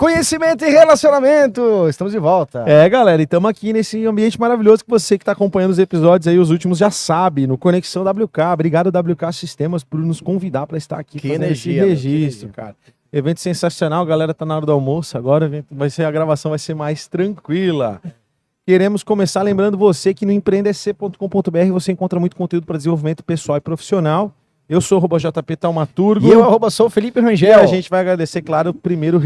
Conhecimento e relacionamento. Estamos de volta. Galera, e estamos aqui nesse ambiente maravilhoso que você que está acompanhando os episódios aí, os últimos, já sabe, no Conexão WK. Obrigado, WK Sistemas, por nos convidar para estar aqui Que fazendo energia, esse registro, cara. Evento sensacional, a galera tá na hora do almoço agora, a gravação vai ser mais tranquila. Queremos começar lembrando você que no empreendec.com.br você encontra muito conteúdo para desenvolvimento pessoal e profissional. Eu sou o @JP Taumaturgo. E eu, sou o Felipe Rangel. E a gente vai agradecer, claro, primeiro os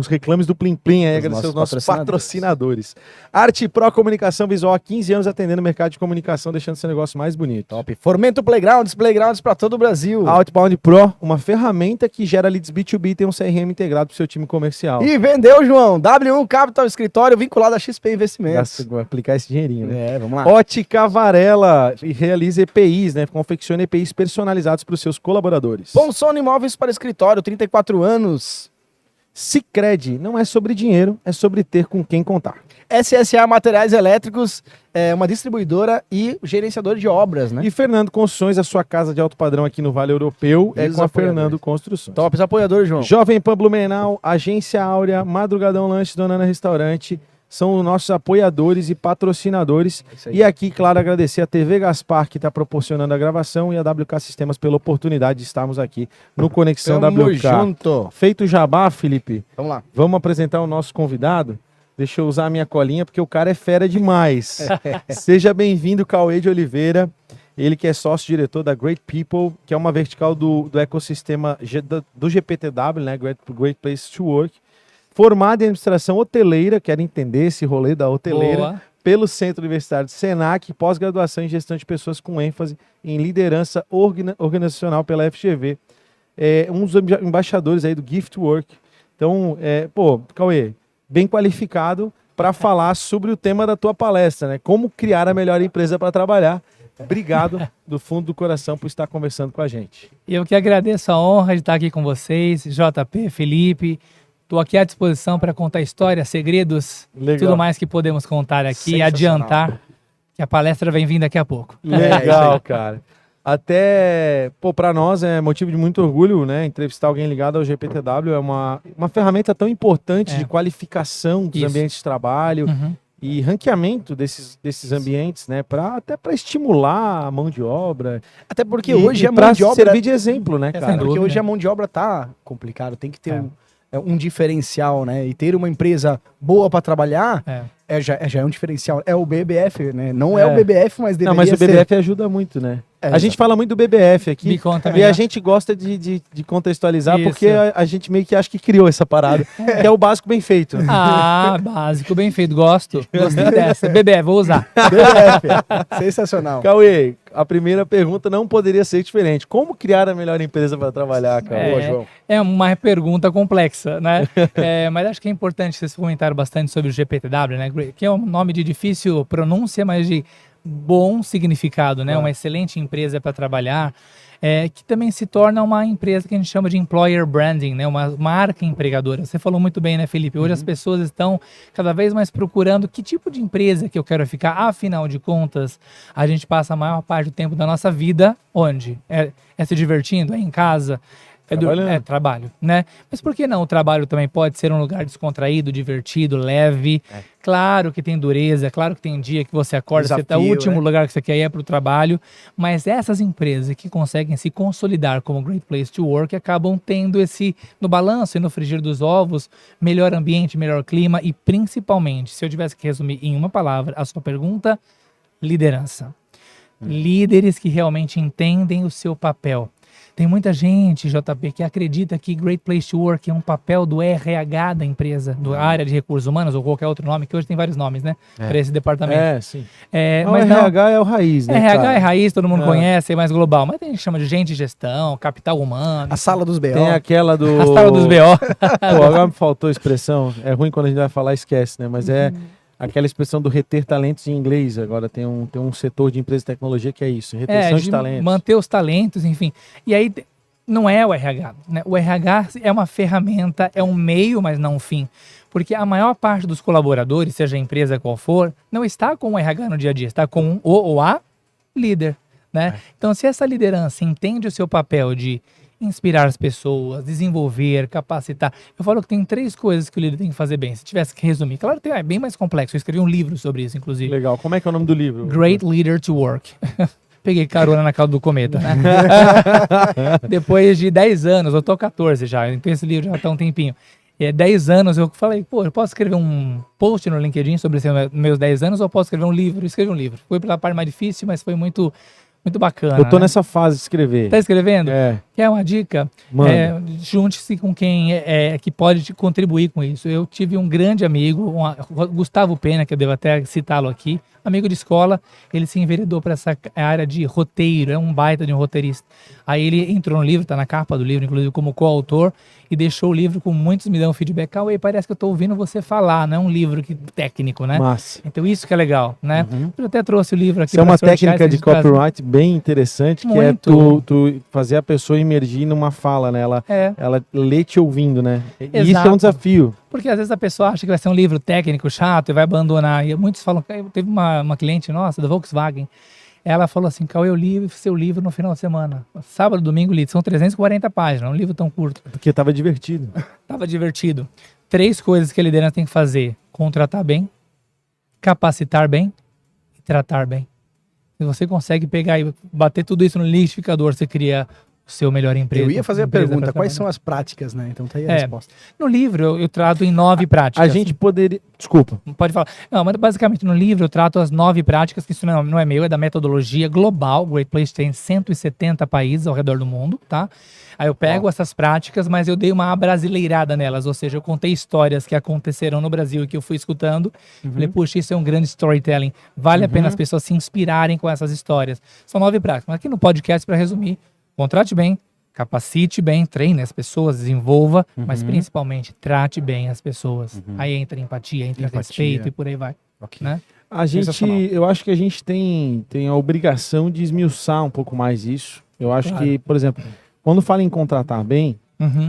reclames do Plim Plim, agradecer os nossos patrocinadores. Arte Pro Comunicação Visual, há 15 anos atendendo o mercado de comunicação, deixando seu negócio mais bonito. Top. Fomento Playgrounds para todo o Brasil. Outbound Pro, uma ferramenta que gera leads B2B e tem um CRM integrado para o seu time comercial. E vendeu, João. W1 Capital Escritório vinculado a XP Investimentos. Vou aplicar esse dinheirinho, né? Vamos lá. Ótica Varela, realiza EPIs, né? Confecciona EPIs personalizados para os seus colaboradores. Bonsono Imóveis para Escritório, 34 anos. Sicredi, não é sobre dinheiro, é sobre ter com quem contar. SSA Materiais Elétricos, uma distribuidora e gerenciador de obras, né? E Fernando Construções, a sua casa de alto padrão aqui no Vale Europeu, é com a Fernando Construções. Top, apoiadores, João. Jovem Pan Blumenau, Agência Áurea, Madrugadão Lanche, Dona Ana Restaurante, são os nossos apoiadores e patrocinadores. E aqui, claro, agradecer a TV Gaspar, que está proporcionando a gravação, e a WK Sistemas pela oportunidade de estarmos aqui no Conexão WK. Junto. Feito o jabá, Felipe, vamos lá. Vamos apresentar o nosso convidado. Deixa eu usar a minha colinha, porque o cara é fera demais. Seja bem-vindo, Cauê de Oliveira. Ele que é sócio-diretor da Great People, que é uma vertical do ecossistema do GPTW, né? Great Place to Work. Formado em administração hoteleira, quero entender esse rolê da hoteleira, boa, pelo Centro Universitário de Senac, pós-graduação em gestão de pessoas com ênfase em liderança organizacional pela FGV. Um dos embaixadores aí do Gift Work. Então, Cauê, bem qualificado para falar sobre o tema da tua palestra, né? Como criar a melhor empresa para trabalhar. Obrigado do fundo do coração por estar conversando com a gente. Eu que agradeço a honra de estar aqui com vocês, JP, Felipe. Estou aqui à disposição para contar histórias, segredos, tudo mais que podemos contar aqui e adiantar que a palestra vem vindo daqui a pouco. Legal, cara. Até, para nós é motivo de muito orgulho, né? Entrevistar alguém ligado ao GPTW é uma ferramenta tão importante de qualificação dos ambientes de trabalho e ranqueamento desses ambientes, né? Até para estimular a mão de obra. Até porque hoje a mão de obra servir de exemplo, né, cara? Porque hoje a mão de obra tá complicado, tem que ter um diferencial, né? E ter uma empresa boa para trabalhar já é um diferencial. É o BBF, né? Não é o BBF, mas deveria ser. Não, mas o BBF ajuda muito, né? A gente fala muito do BBF aqui. Me conta e a gente gosta de contextualizar porque a gente meio que acha que criou essa parada. Que é o básico bem feito. Básico bem feito. Gostei dessa. BBF, vou usar. BBF, sensacional. Cauê, a primeira pergunta não poderia ser diferente. Como criar a melhor empresa para trabalhar, Cauê? João? É uma pergunta complexa, né? Mas acho que é importante vocês comentarem bastante sobre o GPTW, né? Que é um nome de difícil pronúncia, mas de bom significado, né? Uma excelente empresa para trabalhar, que também se torna uma empresa que a gente chama de employer branding, né? Uma marca empregadora. Você falou muito bem, né, Felipe? Hoje as pessoas estão cada vez mais procurando que tipo de empresa que eu quero ficar. Afinal de contas, a gente passa a maior parte do tempo da nossa vida onde? É se divertindo? É em casa? É trabalho, né? Mas por que não? O trabalho também pode ser um lugar descontraído, divertido, leve. Claro que tem dureza, claro que tem dia que você acorda, o último lugar que você quer ir é para o trabalho. Mas essas empresas que conseguem se consolidar como Great Place to Work acabam tendo no balanço e no frigir dos ovos, melhor ambiente, melhor clima e principalmente, se eu tivesse que resumir em uma palavra a sua pergunta, liderança. Líderes que realmente entendem o seu papel. Tem muita gente, JP, que acredita que Great Place to Work é um papel do RH da empresa, da área de recursos humanos ou qualquer outro nome, que hoje tem vários nomes, né? Para esse departamento. Sim. Mas o RH é o raiz, né? RH é raiz, todo mundo conhece, é mais global. Mas tem gente que chama de gente de gestão, capital humano. A sala dos BO. Tem aquela do... A sala dos BO. Agora me faltou a expressão. É ruim quando a gente vai falar, esquece, né? Mas aquela expressão do reter talentos em inglês. Agora tem um setor de empresa de tecnologia que é isso, retenção de talentos. Manter os talentos, enfim. E aí não é o RH, né? O RH é uma ferramenta, é um meio, mas não um fim. Porque a maior parte dos colaboradores, seja a empresa qual for, não está com o RH no dia a dia, está com o ou a líder, né? Então, se essa liderança entende o seu papel de inspirar as pessoas, desenvolver, capacitar. Eu falo que tem 3 coisas que o líder tem que fazer bem. Se tivesse que resumir, claro que é bem mais complexo. Eu escrevi um livro sobre isso, inclusive. Legal. Como é que é o nome do livro? Great Leader to Work. Peguei carona na cauda do cometa, né? Depois de 10 anos, eu tô 14 já, então esse livro já tá um tempinho. 10 anos eu falei, pô, eu posso escrever um post no LinkedIn sobre meus 10 anos ou eu posso escrever um livro? Eu escrevi um livro. Foi pela parte mais difícil, mas foi muito bacana. Eu tô nessa fase de escrever. Tá escrevendo? É. Quer uma dica? Junte-se com quem que pode te contribuir com isso. Eu tive um grande amigo, Gustavo Pena, que eu devo até citá-lo aqui, amigo de escola, ele se enveredou para essa área de roteiro, é um baita de um roteirista. Aí ele entrou no livro, tá na capa do livro, inclusive como coautor, e deixou o livro com muitos me dão feedback. Cauê, parece que eu tô ouvindo você falar, não é um livro técnico, né? Massa. Então isso que é legal, né? Eu até trouxe o livro aqui. Isso é uma técnica de copyright bem interessante, que é tu fazer a pessoa imergir numa fala, né? Ela lê te ouvindo, né? E isso é um desafio. Porque às vezes a pessoa acha que vai ser um livro técnico chato e vai abandonar. E muitos falam, teve uma cliente nossa, da Volkswagen, ela falou assim, Cauê, eu li seu livro no final de semana. Sábado, domingo, li. São 340 páginas, um livro tão curto. Porque estava divertido. Estava divertido. 3 coisas que a liderança tem que fazer. Contratar bem, capacitar bem e tratar bem. Se você consegue pegar e bater tudo isso no liquidificador, você cria o seu melhor emprego. Eu ia fazer a pergunta, quais são as práticas, né? Então tá aí a resposta. No livro eu trato em 9 práticas. A gente poderia... Desculpa. Pode falar. Não, mas basicamente no livro eu trato as 9 práticas, que isso não é meu, é da metodologia global. Great Place tem 170 países ao redor do mundo, tá? Aí eu pego essas práticas, mas eu dei uma abrasileirada nelas, ou seja, eu contei histórias que aconteceram no Brasil e que eu fui escutando. Falei, puxa, isso é um grande storytelling. Vale a pena as pessoas se inspirarem com essas histórias. São 9 práticas. Mas aqui no podcast, para resumir, contrate bem, capacite bem, treine as pessoas, desenvolva, mas principalmente trate bem as pessoas. Aí entra empatia, entra respeito e por aí vai. Né? Eu acho que a gente tem a obrigação de esmiuçar um pouco mais isso. Eu acho que, por exemplo, quando fala em contratar bem,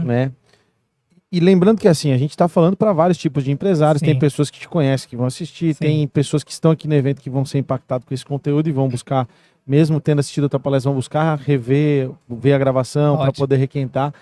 né? E lembrando que assim, a gente está falando para vários tipos de empresários, tem pessoas que te conhecem que vão assistir, tem pessoas que estão aqui no evento que vão ser impactadas com esse conteúdo e vão buscar, mesmo tendo assistido a tua palestra, vão buscar ver a gravação para poder requentar.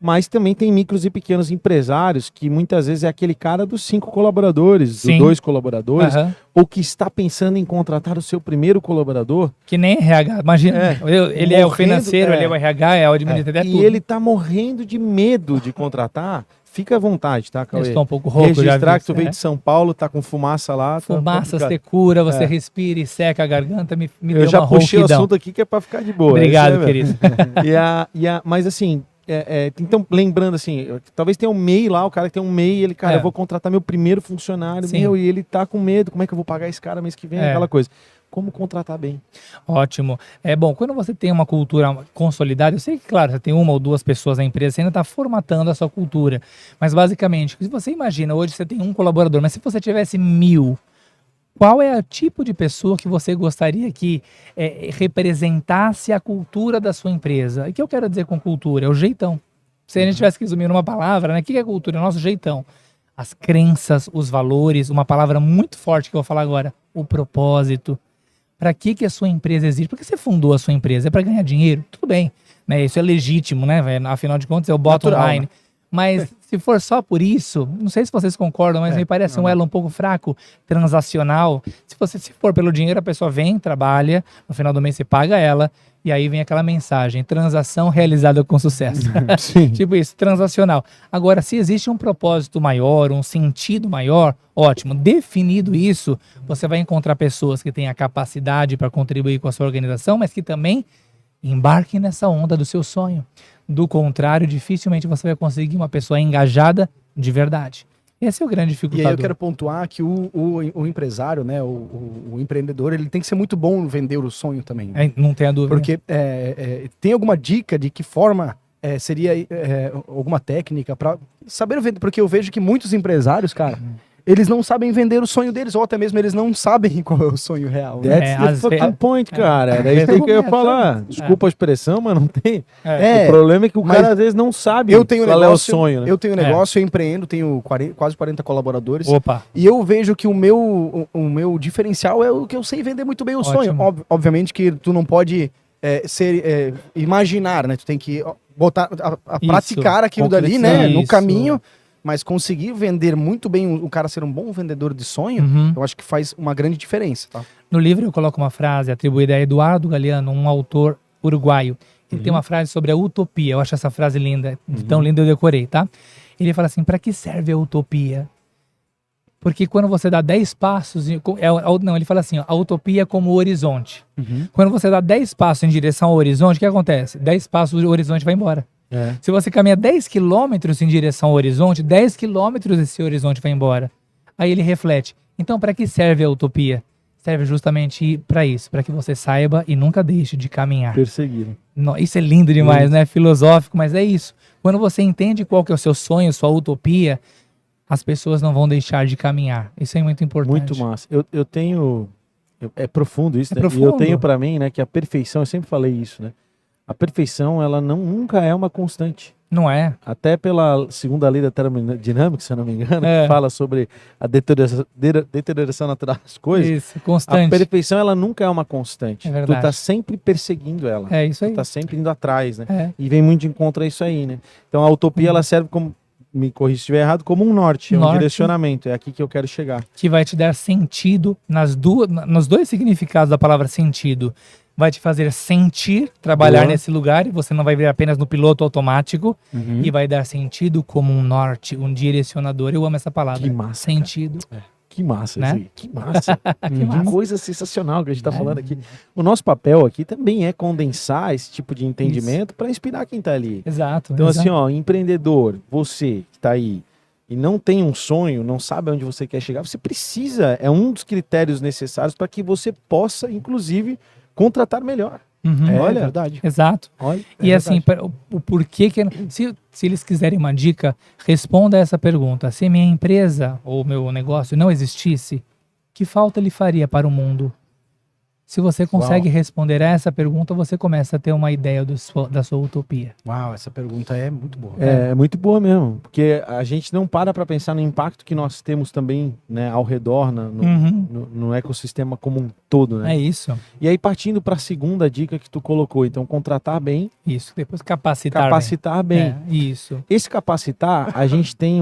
Mas também tem micros e pequenos empresários que muitas vezes é aquele cara dos 5 colaboradores, dos 2 colaboradores, ou que está pensando em contratar o seu primeiro colaborador. Que nem RH, imagina. Ele é o financeiro, ele é o RH, é o administrador. E ele está morrendo de medo de contratar. Fica à vontade, tá, Cauê? Eu estou um pouco rouco. Registrar que tu veio de São Paulo, tá com fumaça lá. Fumaça, você cura, você respira e seca a garganta, me deu uma rouquidão. Eu já puxei o assunto aqui que é para ficar de boa. Obrigado, querido. Mas assim, então lembrando assim, talvez tenha um MEI lá, o cara que tem um MEI, ele, cara, eu vou contratar meu primeiro funcionário, e ele tá com medo, como é que eu vou pagar esse cara mês que vem, aquela coisa. Como contratar bem. Ótimo. É bom, quando você tem uma cultura consolidada, eu sei que, claro, você tem 1 ou 2 pessoas na empresa, você ainda está formatando a sua cultura. Mas, basicamente, se você imagina, hoje você tem 1 colaborador, mas se você tivesse 1000, qual é o tipo de pessoa que você gostaria que representasse a cultura da sua empresa? E o que eu quero dizer com cultura? É o jeitão. Se a gente tivesse que resumir numa palavra, né? O que é cultura? É o nosso jeitão. As crenças, os valores, uma palavra muito forte que eu vou falar agora, o propósito. Para que a sua empresa existe? Por que você fundou a sua empresa? É para ganhar dinheiro? Tudo bem, né? Isso é legítimo, né? Afinal de contas, é o bottom line. Né? Mas se for só por isso, não sei se vocês concordam, mas me parece um elo um pouco fraco, transacional. Se for pelo dinheiro, a pessoa vem, trabalha, no final do mês você paga ela, e aí vem aquela mensagem, transação realizada com sucesso. Tipo isso, transacional. Agora, se existe um propósito maior, um sentido maior, ótimo. Definido isso, você vai encontrar pessoas que têm a capacidade para contribuir com a sua organização, mas que também embarquem nessa onda do seu sonho. Do contrário, dificilmente você vai conseguir uma pessoa engajada de verdade. Esse é o grande dificultador. E aí eu quero pontuar que o empresário, né, o empreendedor, ele tem que ser muito bom no vender o sonho também. Né? Não tenha dúvida. Porque tem alguma dica de que forma seria alguma técnica para saber vender? Porque eu vejo que muitos empresários, cara, eles não sabem vender o sonho deles, ou até mesmo eles não sabem qual é o sonho real. Né? That's the fucking point, cara. Era isso que eu ia falar. Desculpa a expressão, mas não tem. O problema é que o cara às vezes não sabe qual é o sonho. Né? Eu tenho negócio, eu empreendo, tenho quase 40 colaboradores. Opa. E eu vejo que o meu diferencial é o que eu sei vender muito bem o sonho. Obviamente que tu não pode imaginar, né? Tu tem que botar, a Isso. praticar aquilo dali, né? No Isso. caminho, mas conseguir vender muito bem, o cara ser um bom vendedor de sonho, Uhum. eu acho que faz uma grande diferença, tá? No livro eu coloco uma frase atribuída a Eduardo Galeano, um autor uruguaio. Ele tem uma frase sobre a utopia. Eu acho essa frase linda. Tão linda eu decorei, tá? Ele fala assim, para que serve a utopia? Porque quando você dá 10 passos... Não, ele fala assim, ó, a utopia é como o horizonte. Quando você dá 10 passos em direção ao horizonte, o que acontece? 10 passos, o horizonte vai embora. Se você caminha 10 quilômetros em direção ao horizonte, 10 quilômetros esse horizonte vai embora. Aí ele reflete. Então, para que serve a utopia? Serve justamente para isso, para que você saiba e nunca deixe de caminhar. Perseguir. Isso é lindo demais, né? Filosófico, mas é isso. Quando você entende qual que é o seu sonho, sua utopia, as pessoas não vão deixar de caminhar. Isso é muito importante. Muito massa. Eu tenho... É profundo isso, É né? profundo. E eu tenho pra mim, né, que a perfeição, eu sempre falei isso, né? A perfeição, ela nunca é uma constante. Não é? Até pela segunda lei da termodinâmica, se eu não me engano, É. que fala sobre a deterioração natural das coisas. Isso, A constante. perfeição, ela nunca é uma constante. É Tu verdade. tá sempre perseguindo ela. É isso aí. Tu tá sempre indo atrás, né? É. E vem muito de encontro a isso aí, né? Então a utopia, ela serve como, me corrija se estiver errado, como um norte, um Norte. direcionamento. É aqui que eu quero chegar. Que vai te dar sentido nos dois significados da palavra sentido. Vai te fazer sentir, trabalhar Boa. nesse lugar, e você não vai vir apenas no piloto automático, e vai dar sentido como um norte, um direcionador. Eu amo essa palavra. Que massa, Sentido. Que massa, Né? isso aí. Que massa. Que massa. coisa sensacional que a gente tá falando aqui. O nosso papel aqui também é condensar esse tipo de entendimento para inspirar quem tá ali. Exato. Então, exato. assim, ó, empreendedor, você que tá aí e não tem um sonho, não sabe onde você quer chegar, você precisa, é um dos critérios necessários para que você possa, inclusive, contratar melhor. Uhum. Olha, verdade. Exato. Olha, E é assim, verdade. o porquê que... Se eles quiserem uma dica, responda essa pergunta. Se minha empresa ou meu negócio não existisse, que falta ele faria para o mundo? Se você consegue responder a essa pergunta, você começa a ter uma ideia da sua utopia. Uau, essa pergunta é muito boa. É muito boa mesmo, porque a gente não para pensar no impacto que nós temos também, né, ao redor, Uhum. no ecossistema como um todo, né? É isso. E aí, partindo para a segunda dica que tu colocou, então, contratar bem, Isso. Depois capacitar. capacitar bem. É, isso. Esse capacitar, a gente tem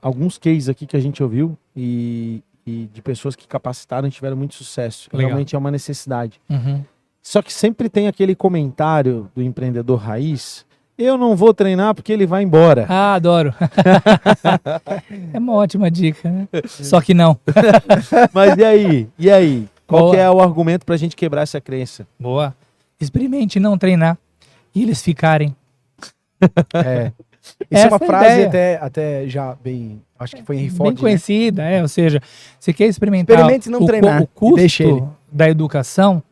alguns cases aqui que a gente ouviu e de pessoas que capacitaram e tiveram muito sucesso. Legal. Realmente é uma necessidade. Uhum. Só que sempre tem aquele comentário do empreendedor raiz, eu não vou treinar porque ele vai embora. Ah, adoro. É uma ótima dica, né? Só que não. Mas e aí? E aí? Qual Boa. que é o argumento pra gente quebrar essa crença? Boa. Experimente não treinar e eles ficarem. É. Isso Essa é uma é a frase ideia. até já bem... Acho que foi Henry Bem Ford, né? conhecida, ou seja, você quer experimentar Experimente não treinar o custo e deixa ele. da educação,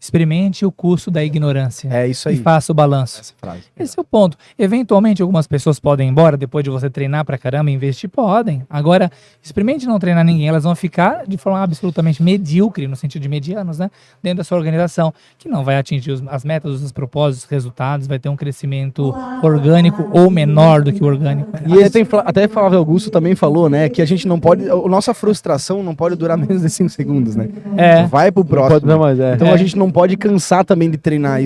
experimente o custo da ignorância É isso e aí. faça o balanço. Essa frase. Esse é o ponto. Eventualmente, algumas pessoas podem ir embora depois de você treinar pra caramba e investir? Podem. Agora, experimente não treinar ninguém. Elas vão ficar de forma absolutamente medíocre, no sentido de medianos, né? Dentro da sua organização, que não vai atingir as metas, os propósitos, os resultados, vai ter um crescimento orgânico ou menor do que o orgânico. E até Flávio Augusto também falou, né, que a gente não pode... A nossa frustração não pode durar menos de 5 segundos, né? É. Vai pro próximo. Pode, não, mas é. Então É. a gente não pode cansar também de treinar.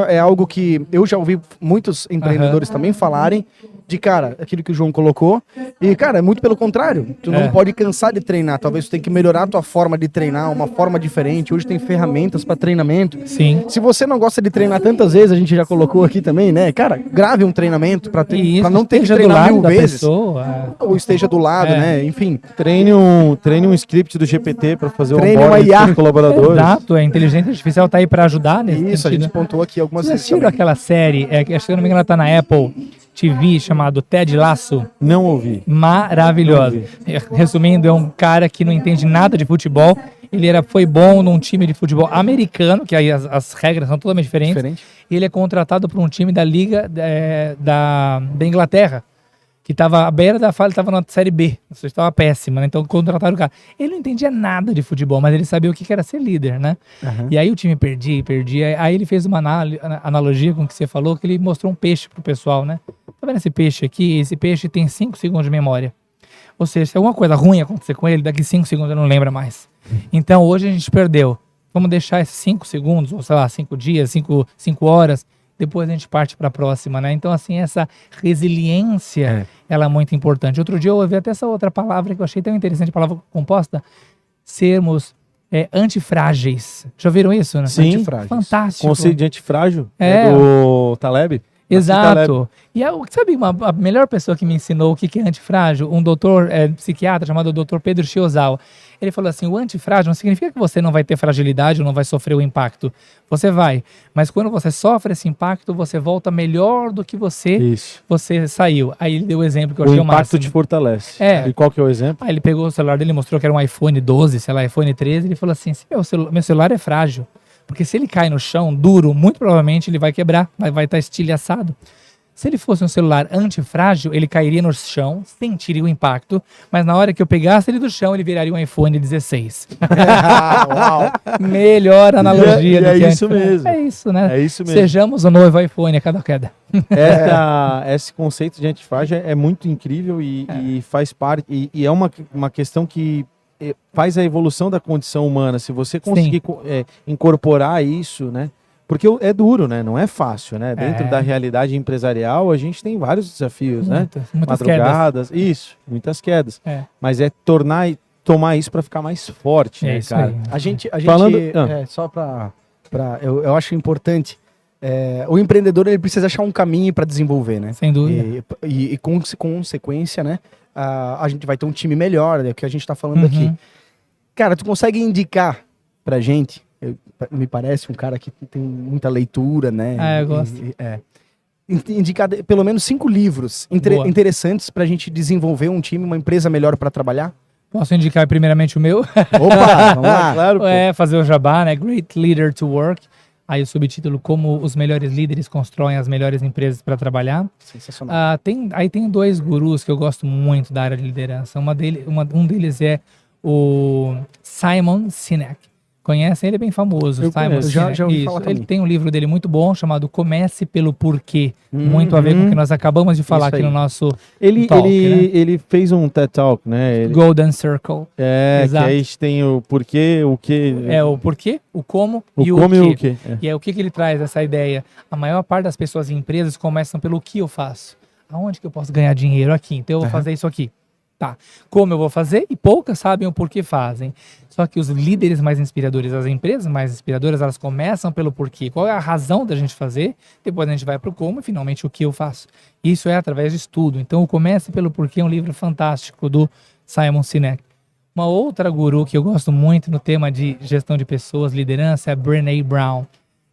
É algo que eu já ouvi muitos empreendedores também falarem de, cara, aquilo que o João colocou. E, cara, é muito pelo contrário. Tu não pode cansar de treinar. Talvez tu tenha que melhorar a tua forma de treinar, uma forma diferente. Hoje tem ferramentas para treinamento. Sim. Se você não gosta de treinar tantas vezes, a gente já colocou aqui também, né? Cara, grave um treinamento para E isso não ter que esteja do treinar lado 1000 da vezes. pessoa. Ou esteja do lado, É. né? Enfim. Treine um script do GPT para fazer Treine onboarding uma IA. dos colaboradores. Exato, a inteligência artificial tá aí para ajudar nesse Isso, a sentido. gente pontuou aqui algumas Vocês vezes assistiram também. aquela série, que acho que se eu não me engano ela tá na Apple TV, chamado Ted Lasso? Não ouvi. Maravilhosa. Resumindo, é um cara que não entende nada de futebol. Ele foi bom num time de futebol americano, que aí as regras são totalmente diferentes. Diferente. E ele é contratado por um time da Liga da Inglaterra, que estava à beira da falha, estava na Série B. Isso estava péssima, né? Então contrataram o cara. Ele não entendia nada de futebol, mas ele sabia o que era ser líder, né? E aí o time perdia. Aí ele fez uma analogia com o que você falou, que ele mostrou um peixe pro pessoal, né? Tá vendo esse peixe aqui? Esse peixe tem 5 segundos de memória. Ou seja, se alguma coisa ruim acontecer com ele, daqui 5 segundos ele não lembra mais. Então hoje a gente perdeu. Vamos deixar esses 5 segundos, ou sei lá, 5 dias, 5 horas, depois a gente parte para a próxima, né? Então, assim, essa resiliência, ela é muito importante. Outro dia eu ouvi até essa outra palavra que eu achei tão interessante, a palavra composta, sermos antifrágeis. Já ouviram isso, né? Sim. Antifrágeis. Fantástico. Conceito de antifrágil É. do Taleb. Exato. E sabe, a melhor pessoa que me ensinou o que é antifrágil? Um doutor psiquiatra chamado Dr. Pedro Chiozawa. Ele falou assim, o antifrágil não significa que você não vai ter fragilidade ou não vai sofrer o impacto. Você vai. Mas quando você sofre esse impacto, você volta melhor do que você saiu. Aí ele deu o exemplo que eu achei O o impacto máximo. te fortalece. É. E qual que é o exemplo? Aí ele pegou o celular dele, mostrou que era um iPhone 12, sei lá, iPhone 13. Ele falou assim, meu celular é frágil. Porque se ele cai no chão duro, muito provavelmente ele vai quebrar, vai estar estilhaçado. Se ele fosse um celular antifrágil, ele cairia no chão, sentiria o impacto, mas na hora que eu pegasse ele do chão, ele viraria um iPhone 16. Uau. Melhor analogia E do é que isso antifrágil. mesmo. É isso, né? É isso mesmo. Sejamos o novo iPhone a cada queda. Esse conceito de antifrágil é muito incrível e faz parte, e é uma questão que faz a evolução da condição humana. Se você conseguir incorporar isso, né? Porque é duro, né? Não é fácil, né? Dentro da realidade empresarial, a gente tem vários desafios, Muitas Madrugadas, isso, muitas quedas. Mas é tomar isso para ficar mais forte, né, isso cara? aí. A gente Falando- só para eu acho importante, o empreendedor ele precisa achar um caminho para desenvolver, né? Sem dúvida. E com consequência, né? A gente vai ter um time melhor, é o que a gente está falando aqui. Cara, tu consegue indicar pra gente? Me parece um cara que tem muita leitura, né? Eu gosto. Indicar pelo menos 5 livros interessantes pra gente desenvolver um time, uma empresa melhor para trabalhar? Posso indicar primeiramente o meu? Opa, vamos lá. Claro, pô. Fazer o jabá, né? Great Leader to Work. Aí o subtítulo, como os melhores líderes constroem as melhores empresas para trabalhar. Sensacional. Tem 2 gurus que eu gosto muito da área de liderança. Um deles é o Simon Sinek. Conhecem? Ele é bem famoso. Eu Simon conheço. Sinek. Já ouvi Isso. falar também. Ele tem um livro dele muito bom chamado Comece pelo Porquê. Muito a ver com o que nós acabamos de falar Isso aqui aí. no nosso Ele Talk, ele fez um TED Talk, né? Golden Circle. Que Exato. aí a gente tem o porquê, o que... É o porquê, o como o e como e o o quê. que. E é o que ele traz, essa ideia. A maior parte das pessoas e empresas começam pelo que eu faço. Aonde que eu posso ganhar dinheiro? Aqui. Então eu vou fazer isso aqui. Tá. Como eu vou fazer? E poucas sabem o porquê fazem. Só que os líderes mais inspiradores, as empresas mais inspiradoras, elas começam pelo porquê. Qual é a razão da gente fazer? Depois a gente vai para o como e finalmente o que eu faço. Isso é através de estudo. Então o Comece pelo Porquê é um livro fantástico do Simon Sinek. Uma outra guru que eu gosto muito no tema de gestão de pessoas, liderança, é a Brené Brown.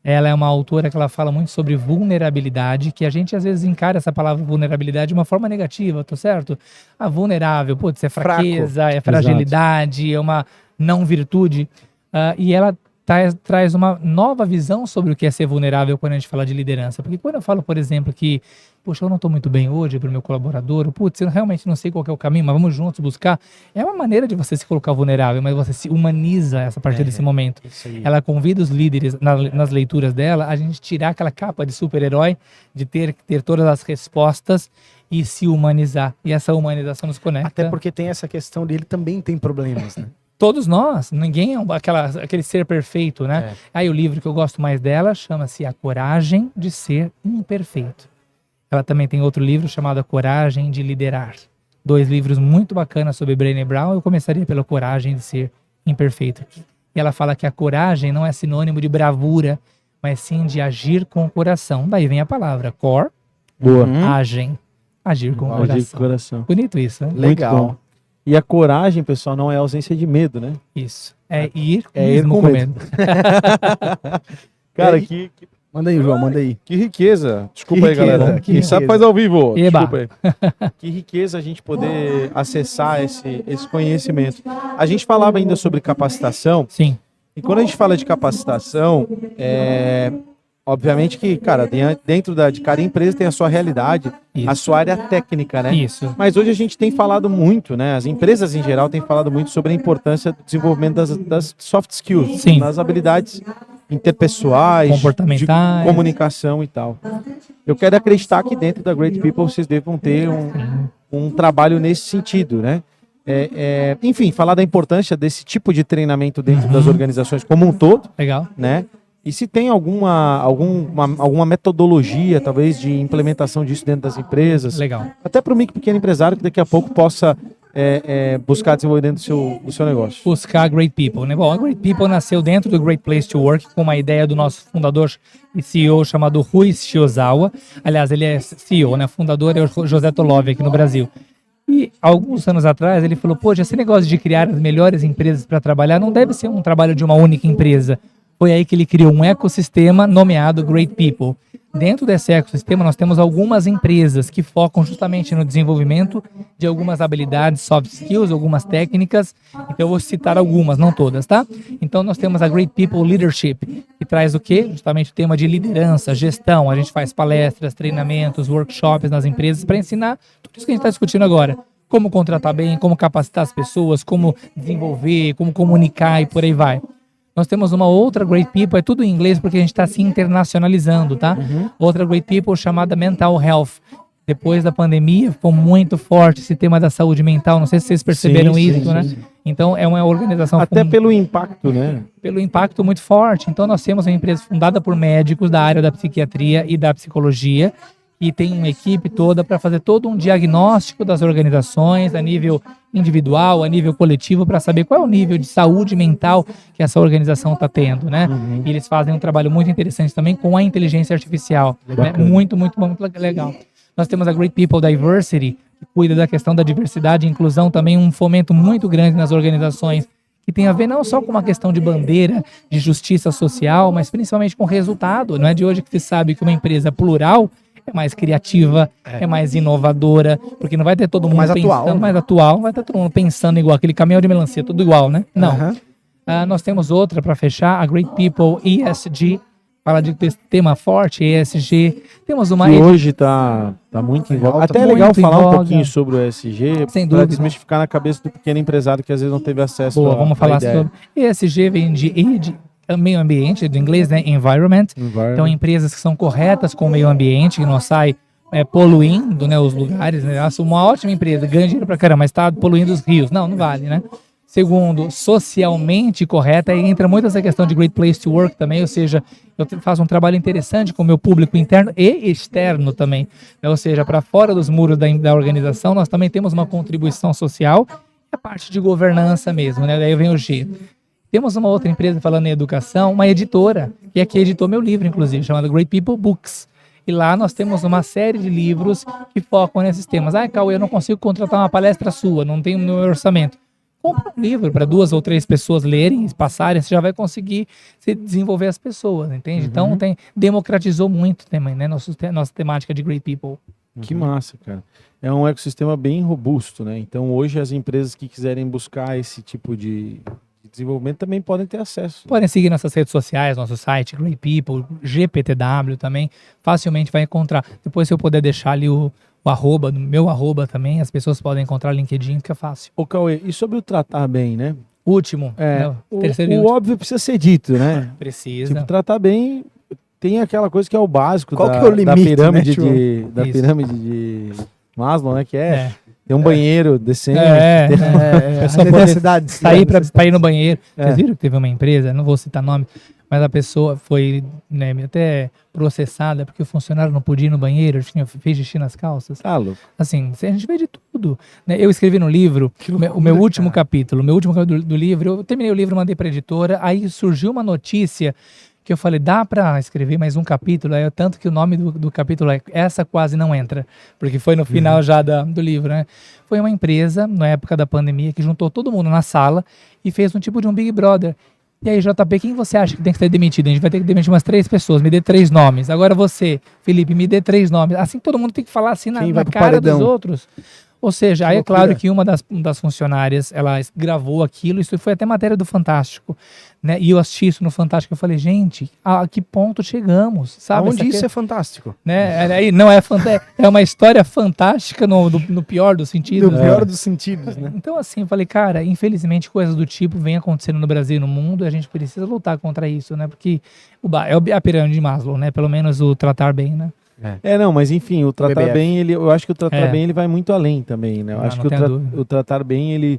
Ela é uma autora que ela fala muito sobre vulnerabilidade, que a gente às vezes encara essa palavra vulnerabilidade de uma forma negativa, tô certo? Vulnerável, putz, é fraqueza, é fragilidade, é uma não virtude. E ela traz uma nova visão sobre o que é ser vulnerável quando a gente fala de liderança. Porque quando eu falo, por exemplo, que poxa, eu não estou muito bem hoje para o meu colaborador, putz, eu realmente não sei qual que é o caminho, mas vamos juntos buscar. É uma maneira de você se colocar vulnerável, mas você se humaniza essa partir desse momento. Ela convida os líderes, nas leituras dela, a gente tirar aquela capa de super-herói, de ter todas as respostas e se humanizar. E essa humanização nos conecta. Até porque tem essa questão dele também tem problemas, né? Todos nós, ninguém é aquele ser perfeito, né? Aí o livro que eu gosto mais dela chama-se A Coragem de Ser Imperfeito. Ela também tem outro livro chamado A Coragem de Liderar. 2 livros muito bacanas sobre Brené Brown. Eu começaria pela Coragem de Ser Imperfeito. E ela fala que a coragem não é sinônimo de bravura, mas sim de agir com o coração. Daí vem a palavra cor, Boa. agem, agir com o Agir coração. com o coração. Bonito isso, né? Legal. Muito bom. E a coragem, pessoal, não é ausência de medo, né? Isso. É ir, ir mesmo com com medo. medo. Cara, E aí? Manda aí, João, manda aí. que riqueza. Desculpa Que aí, riqueza, galera. que Quem sabe riqueza. faz ao vivo. Eba. Desculpa aí. Que riqueza a gente poder acessar esse conhecimento. A gente falava ainda sobre capacitação. Sim. E quando a gente fala de capacitação, obviamente que, cara, dentro de cada empresa tem a sua realidade, Isso. a sua área técnica, né? Isso. Mas hoje a gente tem falado muito, né? As empresas em geral têm falado muito sobre a importância do desenvolvimento das soft skills, Sim. das habilidades interpessoais, Comportamentais. de comunicação e tal. Eu quero acreditar que dentro da Great People vocês devam ter um trabalho nesse sentido, né? Enfim, falar da importância desse tipo de treinamento dentro das organizações como um todo, Legal. né? E se tem alguma metodologia, talvez, de implementação disso dentro das empresas, Legal. até para o micro e pequeno empresário que daqui a pouco possa buscar desenvolver dentro do seu negócio. Buscar Great People, né? Bom, a Great People nasceu dentro do Great Place to Work com uma ideia do nosso fundador e CEO chamado Rui Shiozawa. Aliás, ele é CEO, né? Fundador é o José Tolove aqui no Brasil. E alguns anos atrás ele falou, poxa, esse negócio de criar as melhores empresas para trabalhar não deve ser um trabalho de uma única empresa. Foi aí que ele criou um ecossistema nomeado Great People. Dentro desse ecossistema nós temos algumas empresas que focam justamente no desenvolvimento de algumas habilidades, soft skills, algumas técnicas. Então eu vou citar algumas, não todas, tá? Então nós temos a Great People Leadership, que traz o quê? Justamente o tema de liderança, gestão. A gente faz palestras, treinamentos, workshops nas empresas para ensinar tudo isso que a gente está discutindo agora. Como contratar bem, como capacitar as pessoas, como desenvolver, como comunicar e por aí vai. Nós temos uma outra Great People, é tudo em inglês porque a gente está se internacionalizando, tá? Outra Great People chamada Mental Health. Depois da pandemia ficou muito forte esse tema da saúde mental, não sei se vocês perceberam isso, né? Sim. Então é uma organização... Até pelo impacto, né? Pelo impacto muito forte. Então nós temos uma empresa fundada por médicos da área da psiquiatria e da psicologia, e tem uma equipe toda para fazer todo um diagnóstico das organizações a nível individual, a nível coletivo, para saber qual é o nível de saúde mental que essa organização está tendo, né? E eles fazem um trabalho muito interessante também com a inteligência artificial, né? Muito legal. Nós temos a Great People Diversity, que cuida da questão da diversidade e inclusão, também um fomento muito grande nas organizações, que tem a ver não só com uma questão de bandeira, de justiça social, mas principalmente com resultado. Não é de hoje que se sabe que uma empresa plural é mais criativa, é mais inovadora, porque não vai ter todo mundo mais pensando atual. mais atual, vai ter todo mundo pensando igual, aquele caminhão de melancia, tudo igual, né? Não. Nós temos outra para fechar, a Great People ESG, fala de tema forte, ESG. Temos uma... Que hoje tá muito em voga. Até é legal falar um pouquinho sobre o ESG, para desmistificar na cabeça do pequeno empresário que às vezes não teve acesso Boa, vamos falar sobre... ESG vem de meio ambiente, do inglês, né? Environment. Então, empresas que são corretas com o meio ambiente, que não sai poluindo, né, os lugares. Né? Uma ótima empresa, ganha dinheiro pra caramba, mas está poluindo os rios. Não vale, né? Segundo, socialmente correta, e entra muito essa questão de Great Place to Work também, ou seja, eu faço um trabalho interessante com o meu público interno e externo também. Né? Ou seja, para fora dos muros da organização, nós também temos uma contribuição social, a parte de governança mesmo, né? Daí vem o G. Temos uma outra empresa falando em educação, uma editora, que é que editou meu livro, inclusive, chamada Great People Books. E lá nós temos uma série de livros que focam nesses temas. Cauê, eu não consigo contratar uma palestra sua, não tenho no meu orçamento. Compra um livro para 2 ou 3 pessoas lerem, passarem, você já vai conseguir se desenvolver as pessoas, entende? Então democratizou muito também, né? Nossa temática de Great People. Que massa, cara. É um ecossistema bem robusto, né? Então hoje as empresas que quiserem buscar esse tipo de desenvolvimento também podem ter acesso. Podem seguir nossas redes sociais, nosso site, Great People, GPTW também, facilmente vai encontrar. Depois se eu puder deixar ali o arroba, no meu arroba também, as pessoas podem encontrar o LinkedIn, que é fácil. Ô Cauê, e sobre o tratar bem, né? Último. O óbvio precisa ser dito, né? Precisa. Tipo, tratar bem tem aquela coisa que é o básico que é o limite, da pirâmide, né, da pirâmide de Maslow, né? Que tem um banheiro decente. A necessidade sair para ir no banheiro. Vocês viram que teve uma empresa, não vou citar nome, mas a pessoa foi, né, até processada porque o funcionário não podia ir no banheiro, fez xixi nas calças. Assim, a gente vê de tudo. Né? Eu escrevi no livro, o meu último capítulo do livro, eu terminei o livro, mandei para a editora, aí surgiu uma notícia que eu falei, dá para escrever mais um capítulo, tanto que o nome do capítulo é Essa Quase Não Entra, porque foi no final já do livro, né? Foi uma empresa, na época da pandemia, que juntou todo mundo na sala e fez um tipo de um Big Brother. E aí, JP, quem você acha que tem que ser demitido? A gente vai ter que demitir umas 3 pessoas, me dê 3 nomes. Agora você, Felipe, me dê 3 nomes. Assim todo mundo tem que falar assim na cara dos outros. Ou seja, aí é claro que uma das funcionárias, ela gravou aquilo, isso foi até matéria do Fantástico, né? E eu assisti isso no Fantástico, eu falei, gente, a que ponto chegamos, sabe? Aonde isso é fantástico? Né? Não é fantástico, é uma história fantástica no pior dos sentidos. No pior dos sentidos, né? Então assim, eu falei, cara, infelizmente coisas do tipo vêm acontecendo no Brasil e no mundo, e a gente precisa lutar contra isso, né? Porque é a pirâmide de Maslow, né? Pelo menos o tratar bem, né? Não, mas enfim, o tratar bem, eu acho que o tratar bem, ele vai muito além também, né? Eu acho que o tratar bem, ele...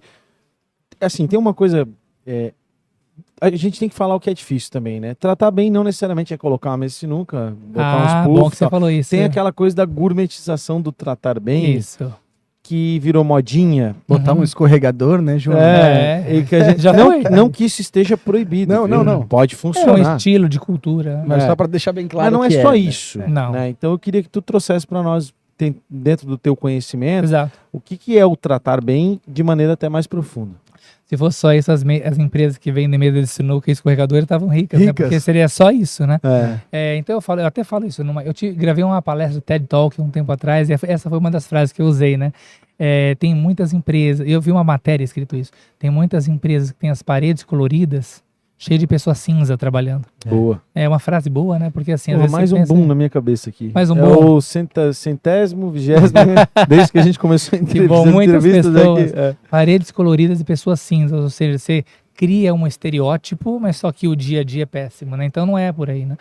Assim, tem uma coisa... a gente tem que falar o que é difícil também, né? Tratar bem não necessariamente é colocar uma mesa de sinuca, botar uns bom puffs que você falou isso. Tem aquela coisa da gourmetização do tratar bem, Isso. que virou modinha. Botar um escorregador, né, João? E que a gente Já foi. não que isso esteja proibido. Não, viu? não, não. Pode É um funcionar. estilo de cultura. Mas É. só pra deixar bem claro Mas não é que só né? isso. Não. Né? Então eu queria que tu trouxesse para nós, dentro do teu conhecimento, Exato. o que é o tratar bem de maneira até mais profunda. Se fosse só isso, as empresas que vendem mesa de sinuca e escorregador estavam ricas, né? Ricas. Porque seria só isso, né? É. Então eu até falo isso. Gravei uma palestra do TED Talk um tempo atrás e essa foi uma das frases que eu usei, né? Tem muitas empresas, eu vi uma matéria escrito isso, tem muitas empresas que têm as paredes coloridas, cheias de pessoas cinza trabalhando. Boa. É uma frase boa, né? Porque assim, às Pô, vezes mais você um pensa, boom na minha cabeça aqui. Mais um é boom. o 100º, 20º, desde que a gente começou a Que bom, as muitas entrevistas pessoas. aqui. É. paredes coloridas e pessoas cinzas, ou seja, você cria um estereótipo, mas só que o dia a dia é péssimo, né? Então não é por aí, né?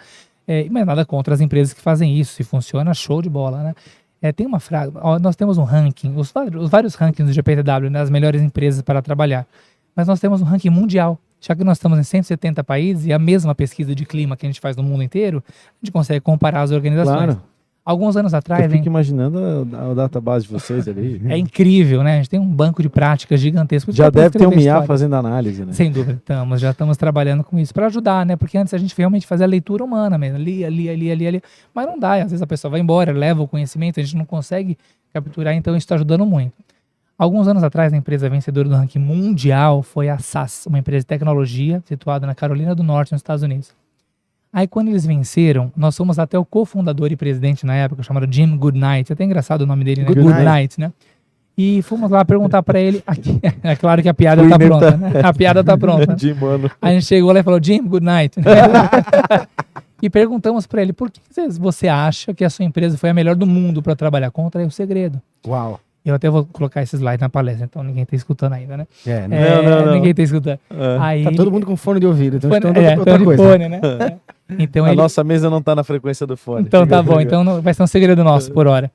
Mas nada contra as empresas que fazem isso, se funciona, show de bola, né? Tem uma frase, nós temos um ranking, os vários rankings do GPTW, né, as melhores empresas para trabalhar, mas nós temos um ranking mundial, já que nós estamos em 170 países e a mesma pesquisa de clima que a gente faz no mundo inteiro, a gente consegue comparar as organizações. Claro. Alguns anos atrás, Eu fico imaginando a database de vocês ali. é incrível, né? A gente tem um banco de práticas gigantesco. Já Pra deve ter um escrever IA história. fazendo análise, né? Sem dúvida, já estamos trabalhando com isso para ajudar, né? Porque antes a gente realmente fazia a leitura humana mesmo, lia, mas não dá, às vezes a pessoa vai embora, leva o conhecimento, a gente não consegue capturar, então isso está ajudando muito. Alguns anos atrás, a empresa vencedora do ranking mundial foi a SAS, uma empresa de tecnologia situada na Carolina do Norte, nos Estados Unidos. Aí quando eles venceram, nós fomos até o cofundador e presidente na época, chamado Jim Goodnight, até engraçado o nome dele, né? Goodnight, né? E fomos lá perguntar para ele, é claro que a piada tá pronta, né? A piada tá pronta. Jim, mano. Aí a gente chegou lá e falou, Jim, good night. E perguntamos para ele, por que você acha que a sua empresa foi a melhor do mundo para trabalhar? Conta aí o segredo. Uau. Eu até vou colocar esse slide na palestra, então ninguém tá escutando ainda, né? Não. Ninguém tá escutando. Aí, Tá todo mundo com fone de ouvido, então fone, escutando outra de coisa. fone, né? Então A ele, nossa mesa não tá na frequência do fone. então tá bom, então vai ser um segredo nosso por hora.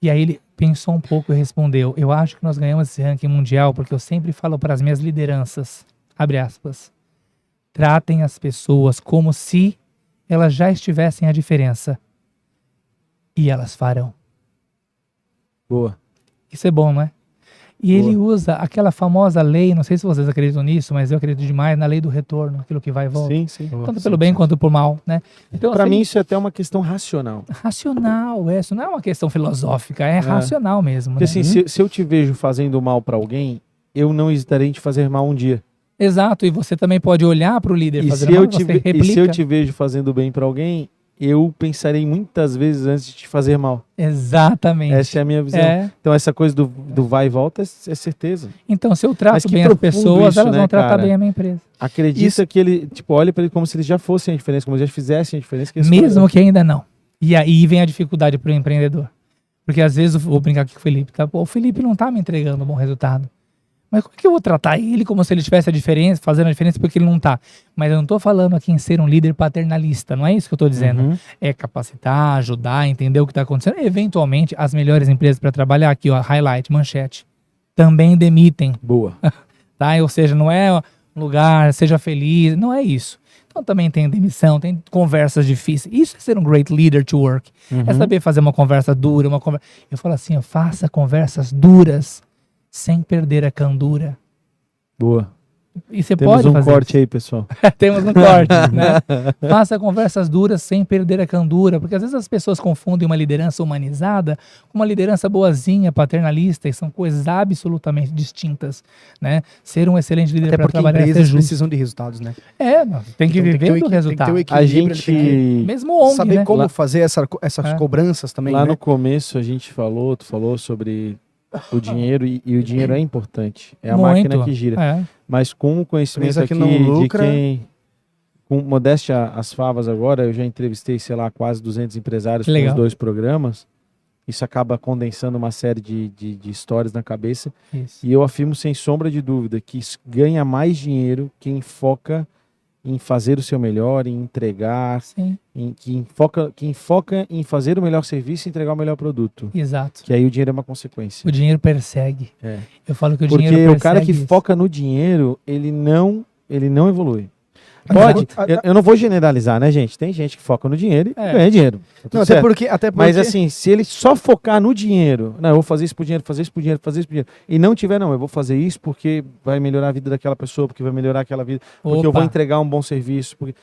E aí ele pensou um pouco e respondeu, eu acho que nós ganhamos esse ranking mundial porque eu sempre falo para as minhas lideranças, abre aspas, tratem as pessoas como se elas já estivessem a diferença e elas farão. Boa. Isso é bom, não é? E ele usa aquela famosa lei, não sei se vocês acreditam nisso, mas eu acredito demais na lei do retorno, aquilo que vai e volta. Sim. Tanto pelo bem quanto por mal, né? Então, Pra assim, mim isso é até uma questão racional. racional, isso não é uma questão filosófica, é racional mesmo. Porque né? assim, se eu te vejo fazendo mal pra alguém, eu não hesitarei em te fazer mal um dia. Exato, e você também pode olhar para o líder E fazendo se, eu mal, te, você ve- e replica. se eu te vejo fazendo bem pra alguém, eu pensarei muitas vezes antes de te fazer mal. Exatamente. Essa é a minha visão. Então essa coisa do vai e volta é certeza. Então, se eu Mas trato que bem as profundo pessoas, isso, elas né, vão tratar cara? bem a minha empresa. Acredita que ele, olha pra ele como se eles já fossem a diferença, como se eles já fizessem a diferença. Que eles Mesmo que ainda não. E aí vem a dificuldade para o empreendedor. Porque às vezes, vou brincar aqui com o Felipe, tá? Pô, o Felipe não tá me entregando um bom resultado. Mas como é que eu vou tratar ele como se ele tivesse a diferença, fazendo a diferença porque ele não tá? Mas eu não tô falando aqui em ser um líder paternalista, não é isso que eu tô dizendo. Uhum. É capacitar, ajudar, entender o que tá acontecendo. E, eventualmente, as melhores empresas para trabalhar aqui, ó, highlight, manchete, também demitem, Boa. tá? Ou seja, não é um lugar, seja feliz, não é isso. Então também tem demissão, tem conversas difíceis. Isso é ser um great leader to work. É saber fazer uma conversa dura, Eu falo assim, ó, faça conversas duras sem perder a candura. Boa. E você Temos pode um fazer corte isso. aí, pessoal. Temos um corte, né? Faça conversas duras sem perder a candura, porque às vezes as pessoas confundem uma liderança humanizada com uma liderança boazinha, paternalista, e são coisas absolutamente distintas, né? Ser um excelente líder Até para porque trabalhar é ser empresas justo. precisam de resultados, né? Tem que Então viver do tem que resultado. ter o A equilíbrio, ele tem que gente, Mesmo ONG, saber né? como fazer essas É. cobranças também, lá né? no começo a gente falou, tu falou sobre o dinheiro e o dinheiro é importante. É a Muito. máquina que gira. É. Mas com o conhecimento Empresa que aqui não lucra. de quem, com modéstia às favas agora, eu já entrevistei, sei lá, quase 200 empresários Que com os legal. 2 programas. Isso acaba condensando uma série de histórias na cabeça. Isso. E eu afirmo sem sombra de dúvida que ganha mais dinheiro quem foca em fazer o seu melhor, em entregar, Sim, quem foca em fazer o melhor serviço e entregar o melhor produto. exato. Que aí o dinheiro é uma consequência. O dinheiro persegue. É. Eu falo que o Porque dinheiro persegue o cara que isso. foca no dinheiro, ele não evolui. Pode. Eu não vou generalizar, né, gente? Tem gente que foca no dinheiro e ganha dinheiro. Tá tudo Não, certo. até porque... Mas assim, se ele só focar no dinheiro, não, eu vou fazer isso por dinheiro, fazer isso por dinheiro, fazer isso por dinheiro, e não tiver, não, eu vou fazer isso porque vai melhorar a vida daquela pessoa, porque vai melhorar aquela vida, porque eu vou entregar um bom serviço, porque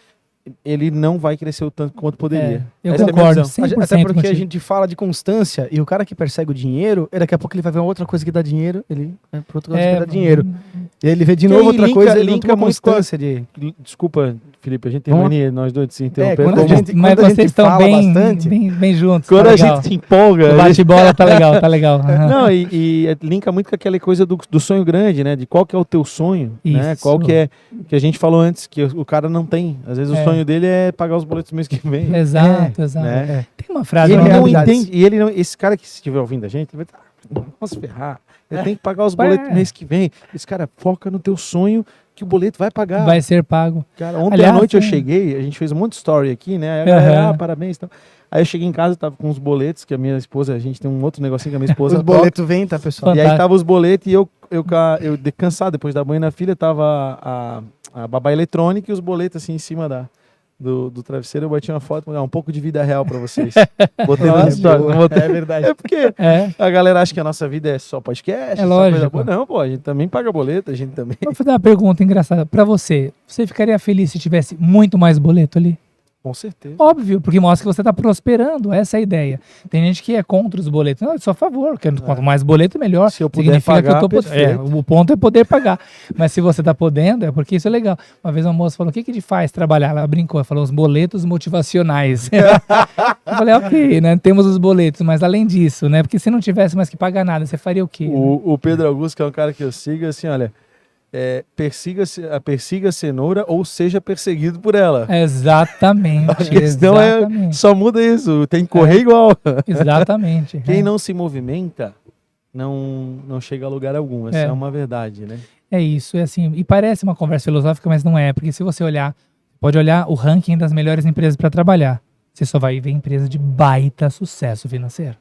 ele não vai crescer o tanto quanto poderia. Eu Essa é a minha concordo, visão. 100% Até porque a contigo. gente fala de constância e o cara que persegue o dinheiro, daqui a pouco ele vai ver outra coisa que dá dinheiro, ele vai pra outra coisa que dá dinheiro. E aí ele vê de Que novo aí outra coisa, ele não linka tem uma muito com a- constância de... Desculpa, Felipe, a gente tem Vamos lá. mania, nós dois, de se interromper. quando a como- gente- Mas quando a vocês estão fala bem, bastante- bem juntos. Quando tá a legal. gente se empolga... O a gente- bate-bola tá legal, tá legal. Não, e linka muito com aquela coisa do sonho grande, né? De qual que é o teu sonho, né? Isso. Qual que é, que a gente falou antes, que o cara não tem. Às vezes o É. sonho dele é pagar os boletos do mês que vem. Exato, exato. né? Tem uma E frase... ele né? não realidades. entende, e ele não, esse cara que estiver ouvindo a gente, ele vai dizer, vamos ferrar, eu tenho que pagar os boletos do mês que vem. Esse cara foca no teu sonho que o boleto vai pagar. Vai ser pago. Cara, ontem Aliás, à noite eu tem- cheguei, a gente fez um monte de story aqui, né? Aí a galera, parabéns. Então. Aí eu cheguei em casa, tava com os boletos, que a minha esposa, a gente tem um outro negocinho que a minha esposa Os toca. boletos vêm, tá, pessoal? E aí Fantástico. tava os boletos e eu cansado, depois da banho na filha, tava a babá eletrônica e os boletos assim em cima do travesseiro. Eu bati uma foto, um pouco de vida real pra vocês. Botei Nossa, na história. boa. Não botei- É verdade. É porque É. a galera acha que a nossa vida é só podcast. É só lógico. coisa boa. Não, pô, a gente também paga boleto, a gente também. Vou fazer uma pergunta engraçada. Pra você, você ficaria feliz se tivesse muito mais boleto ali? Com certeza. Óbvio, porque mostra que você está prosperando, essa é a ideia. Tem gente que é contra os boletos. Não, eu sou a favor, porque quanto mais boleto, melhor. Se eu puder pagar, perfeito. O ponto é poder pagar. Mas se você está podendo, é porque isso é legal. Uma vez uma moça falou, o que te faz trabalhar? Ela brincou, ela falou, os boletos motivacionais. Eu falei, ok, né, temos os boletos, mas além disso, né, porque se não tivesse mais que pagar nada, você faria o quê? O Pedro Augusto, que é um cara que eu sigo, assim, olha, persiga a cenoura ou seja perseguido por ela. Exatamente. A questão exatamente. só muda isso, tem que correr igual. Exatamente. Quem não se movimenta não chega a lugar algum. Essa é uma verdade, né? É isso, é assim. E parece uma conversa filosófica, mas não é. Porque se você olhar, pode olhar o ranking das melhores empresas para trabalhar. Você só vai ver empresa de baita sucesso financeiro.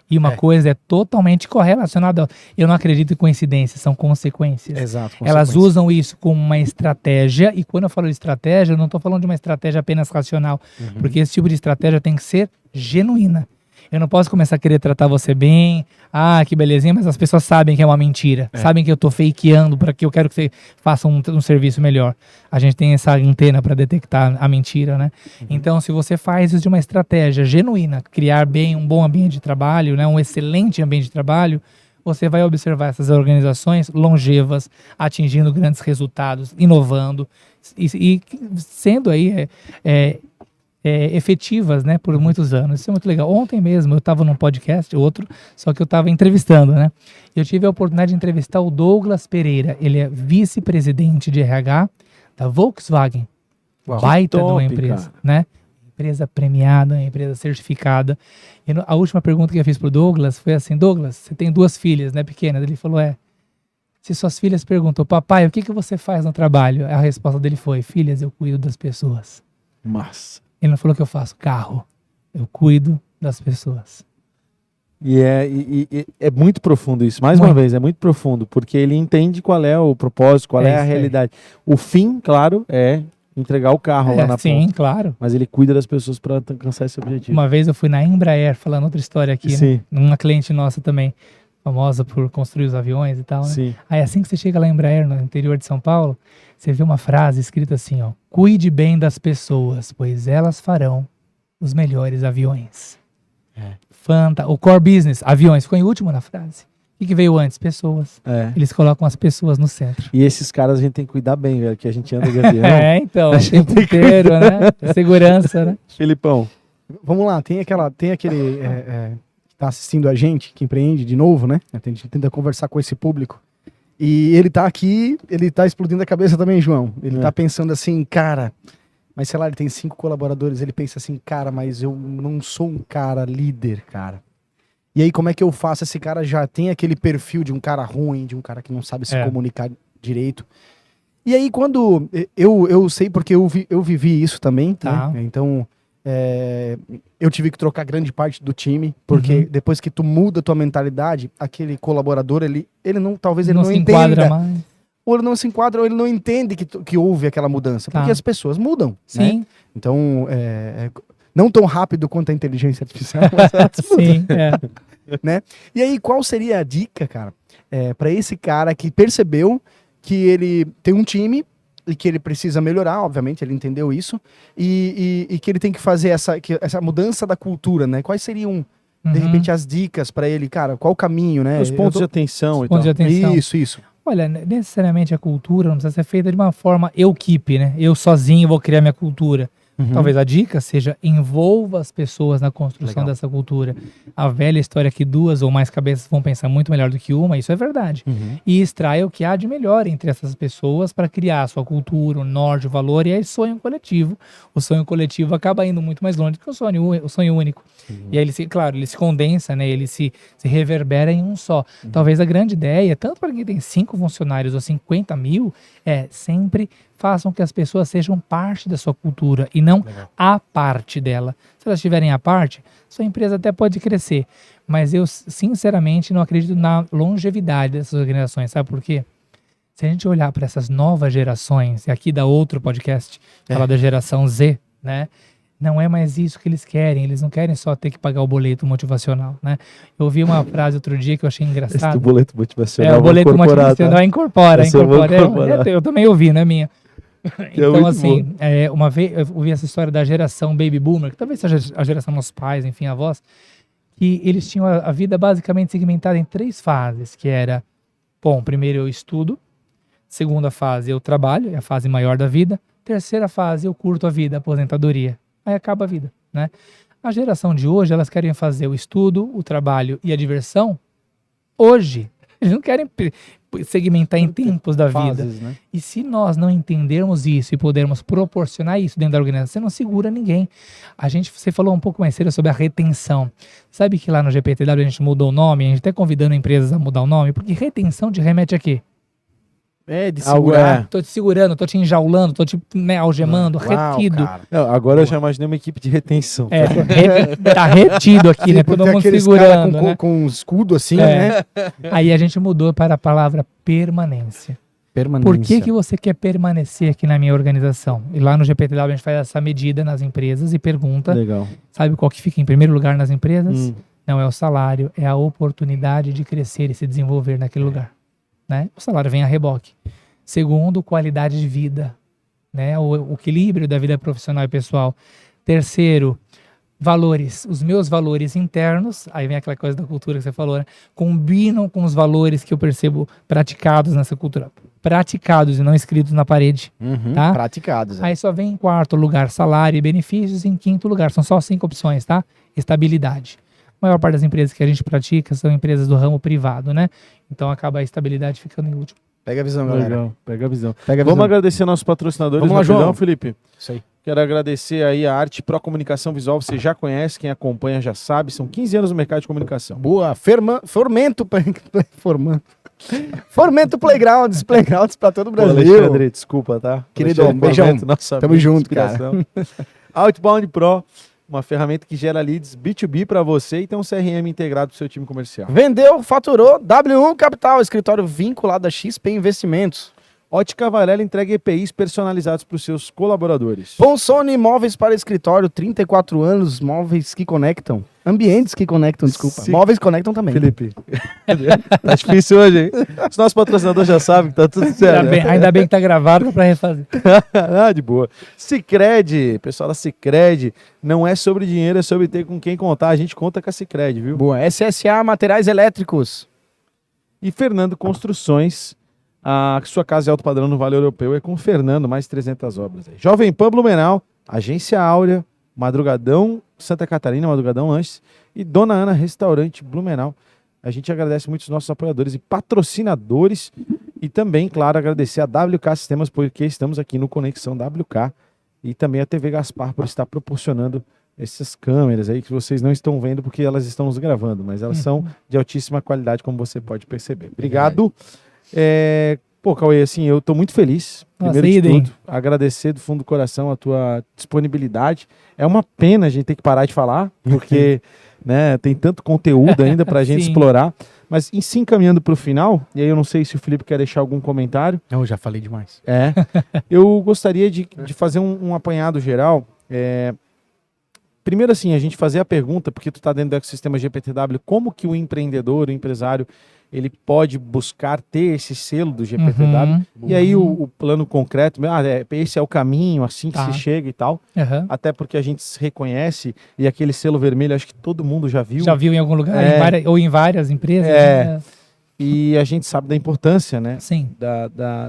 E uma coisa é totalmente correlacionada. Eu não acredito em coincidências, são consequências. Exato. Elas usam isso como uma estratégia. E quando eu falo de estratégia, eu não estou falando de uma estratégia apenas racional. Porque esse tipo de estratégia tem que ser genuína. Eu não posso começar a querer tratar você bem, que belezinha, mas as pessoas sabem que é uma mentira. Sabem que eu tô fakeando para que eu quero que você faça um serviço melhor. A gente tem essa antena para detectar a mentira, né? Então, se você faz isso de uma estratégia genuína, criar bem um bom ambiente de trabalho, né, um excelente ambiente de trabalho, você vai observar essas organizações longevas, atingindo grandes resultados, inovando e sendo aí efetivas, né, por muitos anos. Isso é muito legal. Ontem mesmo eu estava num podcast, outro, só que eu estava entrevistando, né? Eu tive a oportunidade de entrevistar o Douglas Pereira. Ele é vice-presidente de RH da Volkswagen. Uau. Baita de uma top, empresa, cara. né? Empresa premiada, empresa certificada. E a última pergunta que eu fiz pro Douglas foi assim, Douglas, você tem 2 filhas, né, pequenas? Ele falou, se suas filhas perguntam, papai, o que você faz no trabalho? A resposta dele foi, filhas, eu cuido das pessoas. Massa. Ele não falou que eu faço carro. Eu cuido das pessoas. E é muito profundo isso. Mais uma Muito. vez, é muito profundo, porque ele entende qual é o propósito, qual é a isso aí. realidade. O fim, claro, é entregar o carro lá na Sim, ponta. claro. Mas ele cuida das pessoas para alcançar esse objetivo. Uma vez eu fui na Embraer, falando outra história aqui, né? Sim, Uma cliente nossa também, famosa por construir os aviões e tal, né? sim. Aí assim que você chega lá em Embraer, no interior de São Paulo, você vê uma frase escrita assim, ó, cuide bem das pessoas, pois elas farão os melhores aviões. O core business, aviões, ficou em último na frase. O que veio antes? Pessoas. É. Eles colocam as pessoas no centro. E esses caras a gente tem que cuidar bem, velho, que a gente anda de avião. Então, A o gente tempo tem que inteiro, né? Segurança, né? Filipão. Vamos lá, tem aquele que tá assistindo a gente, que empreende de novo, né? A gente tenta conversar com esse público. E ele tá aqui, ele tá explodindo a cabeça também, João. Ele tá pensando assim, cara, mas sei lá, ele tem 5 colaboradores, ele pensa assim, cara, mas eu não sou um cara líder, cara. E aí, como é que eu faço? Esse cara já tem aquele perfil de um cara ruim, de um cara que não sabe se comunicar direito. E aí, quando... Eu sei porque eu vivi isso também, Tá. né? Então, eu tive que trocar grande parte do time, porque depois que tu muda a tua mentalidade, aquele colaborador, talvez ele não se enquadra entenda mais. ou ele não se enquadra, ou ele não entende que houve aquela mudança. Tá. Porque as pessoas mudam, né? Sim, Então, não tão rápido quanto a inteligência artificial, mas elas mudam, sim, né? E aí, qual seria a dica, cara, para esse cara que percebeu que ele tem um time e que ele precisa melhorar, obviamente, ele entendeu isso, e que ele tem que fazer essa mudança da cultura, né? Quais seriam, de repente, as dicas para ele, cara? Qual o caminho, né? Os pontos de atenção e pontos de tal. atenção. Isso. Olha, necessariamente a cultura não precisa ser feita de uma forma equipe, né? Eu sozinho vou criar minha cultura. Uhum. Talvez a dica seja envolva as pessoas na construção Legal. dessa cultura. A velha história que 2 ou mais cabeças vão pensar muito melhor do que uma, isso é verdade. Uhum. E extraia o que há de melhor entre essas pessoas para criar a sua cultura, o norte, o valor e aí sonho coletivo. O sonho coletivo acaba indo muito mais longe do que o sonho único. E aí ele se condensa, né? Ele se reverbera em um só. Talvez a grande ideia, tanto para quem tem 5 funcionários ou 50 mil, sempre façam que as pessoas sejam parte da sua cultura e não a parte dela. Se elas estiverem à parte, sua empresa até pode crescer. Mas eu, sinceramente, não acredito na longevidade dessas organizações. Sabe por quê? Se a gente olhar para essas novas gerações, e aqui dá outro podcast, falar da geração Z, né? Não é mais isso que eles querem. Eles não querem só ter que pagar o boleto motivacional, né? Eu ouvi uma frase outro dia que eu achei engraçado. Esse do boleto motivacional. O boleto vou incorporar, motivacional tá? incorpora. Essa eu vou incorporar. Eu também ouvi, não é minha. Então, muito assim, uma vez eu ouvi essa história da geração Baby Boomer, que talvez seja a geração dos nossos pais, enfim, avós, que eles tinham a vida basicamente segmentada em 3 fases, que era, bom, primeiro eu estudo, segunda fase eu trabalho, é a fase maior da vida, terceira fase eu curto a vida, a aposentadoria, aí acaba a vida, né? A geração de hoje, elas querem fazer o estudo, o trabalho e a diversão hoje. Eles não querem segmentar em tempos da vida. Fases, né? E se nós não entendermos isso e pudermos proporcionar isso dentro da organização, você não segura ninguém. Você falou um pouco mais cedo sobre a retenção. Sabe que lá no GPTW a gente mudou o nome, a gente está convidando empresas a mudar o nome, porque retenção te remete a quê? De segurar. Tô te segurando, tô te enjaulando, tô te algemando, Uau, retido. cara. Não, agora eu já imaginei uma equipe de retenção. Tá retido aqui, né? Todo Tem mundo aqueles segurando, cara né? com um escudo assim, né? Aí a gente mudou para a palavra permanência. Permanência. Por que você quer permanecer aqui na minha organização? E lá no GPTW a gente faz essa medida nas empresas e pergunta, Legal. sabe qual que fica em primeiro lugar nas empresas? Não é o salário, é a oportunidade de crescer e se desenvolver naquele lugar, né? O salário vem a reboque. Segundo, qualidade de vida, né? O equilíbrio da vida profissional e pessoal. Terceiro, valores. Os meus valores internos, aí vem aquela coisa da cultura que você falou, né? Combinam com os valores que eu percebo praticados nessa cultura. Praticados e não escritos na parede, tá? Praticados. Aí só vem em quarto lugar salário e benefícios, em quinto lugar, são só 5 opções, tá? Estabilidade. A maior parte das empresas que a gente pratica são empresas do ramo privado, né? Então acaba a estabilidade ficando em último. Pega a visão, galera. Legal, pega a visão. Pega a Vamos visão. agradecer nossos patrocinadores. Vamos lá, rapidão, João. Felipe. Isso aí. Quero agradecer aí a Arte Pro Comunicação Visual. Você já conhece, quem acompanha já sabe. São 15 anos no mercado de comunicação. Boa. Fomento Playgrounds pra todo o Pô, Brasil. Alexandre, desculpa, tá? Querido, Alexandre beijão. Fomento, nosso Tamo amigo, junto, inspiração. Outbound Pro, uma ferramenta que gera leads B2B para você e tem um CRM integrado para o seu time comercial. Vendeu, faturou, W1 Capital, escritório vinculado a XP Investimentos. Ótica Varela entrega EPIs personalizados para os seus colaboradores. Ponsone Móveis para escritório, 34 anos, móveis que conectam. Ambientes que conectam, desculpa. Se- Móveis conectam também. Felipe, tá difícil hoje, hein? Os nossos patrocinadores já sabem que tá tudo certo. Ainda bem que tá gravado para refazer. Ah, de boa. Sicredi, pessoal da Sicredi, não é sobre dinheiro, é sobre ter com quem contar. A gente conta com a Sicredi, viu? Boa. SSA Materiais Elétricos. E Fernando Construções, a sua casa de alto padrão no Vale Europeu é com o Fernando, mais 300 obras. Aí. Jovem Pan Blumenau, Agência Áurea, Madrugadão Santa Catarina, Madrugadão Lanches e Dona Ana Restaurante Blumenau. A gente agradece muito os nossos apoiadores e patrocinadores e também, claro, agradecer a WK Sistemas porque estamos aqui no Conexão WK e também a TV Gaspar por estar proporcionando essas câmeras aí que vocês não estão vendo porque elas estão nos gravando, mas elas são de altíssima qualidade, como você pode perceber. Obrigado. Pô, Cauê, assim, eu tô muito feliz. Nossa, Primeiro de idem. tudo, agradecer do fundo do coração a tua disponibilidade. É uma pena a gente ter que parar de falar, porque né, tem tanto conteúdo ainda pra gente Sim. explorar. Mas em se encaminhando para o final, e aí eu não sei se o Felipe quer deixar algum comentário. Eu já falei demais. Eu gostaria de fazer um apanhado geral. Primeiro assim, a gente fazer a pergunta, porque tu está dentro do ecossistema GPTW, como que o empreendedor, o empresário, ele pode buscar ter esse selo do GPTW, e aí o plano concreto, esse é o caminho, assim que se chega e tal, até porque a gente se reconhece, e aquele selo vermelho, acho que todo mundo já viu. Já viu em algum lugar, ou em várias empresas. Né? E a gente sabe da importância, né? Sim.